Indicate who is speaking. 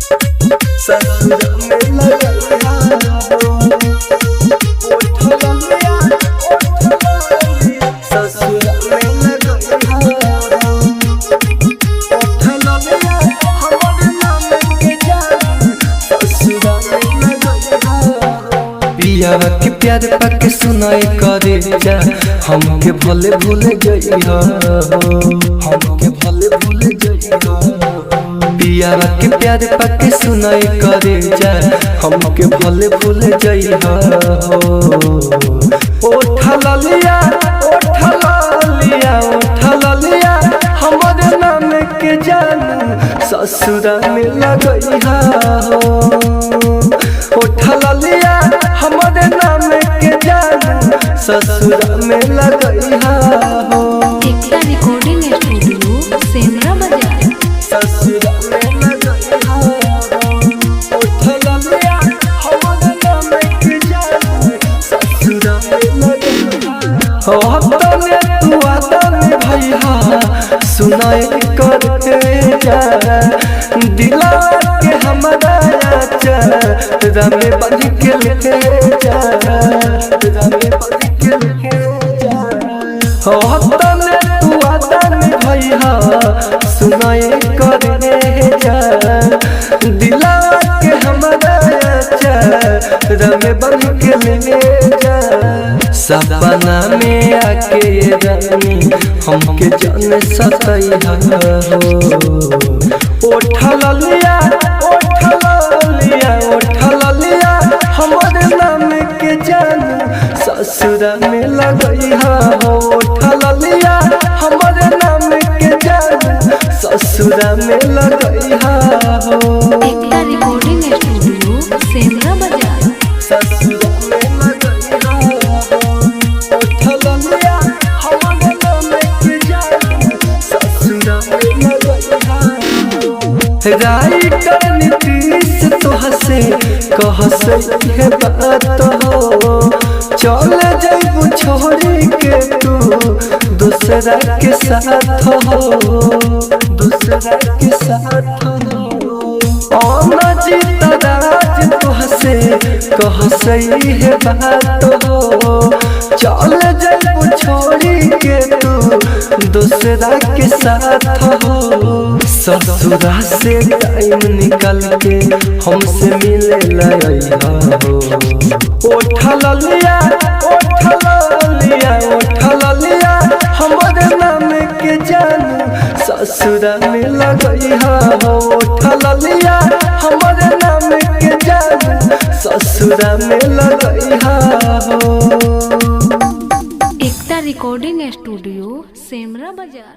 Speaker 1: ससुरा में लगइहा ससुरा में लगइहा पियावा के प्यार पाके सुनाई करे जा हमके भले भूल जइहा हमके भले भूल जइहा पियावा के प्यार पाके सुनाई करे जा हमके भले भूल जइहा ओठा लिया हमरे नाम के जानू ससुरा में लगइहा ओठा लिया हमरे नाम के जानू ससुरा में लगइहा
Speaker 2: एकता रिकॉर्डिंग स्टूडियो सेमरा बाजार
Speaker 1: ससुरा में लगइहा ओठा लिया हमरे नाम के जानू ससुरा में लगइहा तने तू आदमी भैया सुनाई करते जा दिला के हमारा रामे बन के लेके जा रामे बन के लेके जा तने तू आदमी भैया सुनाई करते जा दिला के हमारा रामे बन के लेके जा सपना में आके रानी हमके जान सतइहा ओठा लिया हमरे नाम के जानू ससुरा में लगइहा ओठा लिया हमरे नाम के जानू ससुरा में लगइहा
Speaker 2: एकता रिकॉर्डिंग स्टूडियो सेमरा बाजार
Speaker 1: ससुरा में लगइहा ओठा लिया हमरे नाम के जानू ससुरा में लगइहा राइटर नीतीश तो हसे कह सही बात हो चल जाइबू छोड़ी के तू दूसरा के साथ हो दूसरा के साथ हो राज तो हसे कह सही बात हो चल जाइबू छोड़ी के तू दूसरा के साथ हो ससुरा से टाइम निकल के हमसे मिले लइहा ओठा लिया हमरे नाम के जानू ससुरा में लगइहा ओठा लिया हमरे नाम के जानू ससुरा में लगइहा
Speaker 2: एकता रिकॉर्डिंग स्टूडियो सेमरा बाजार।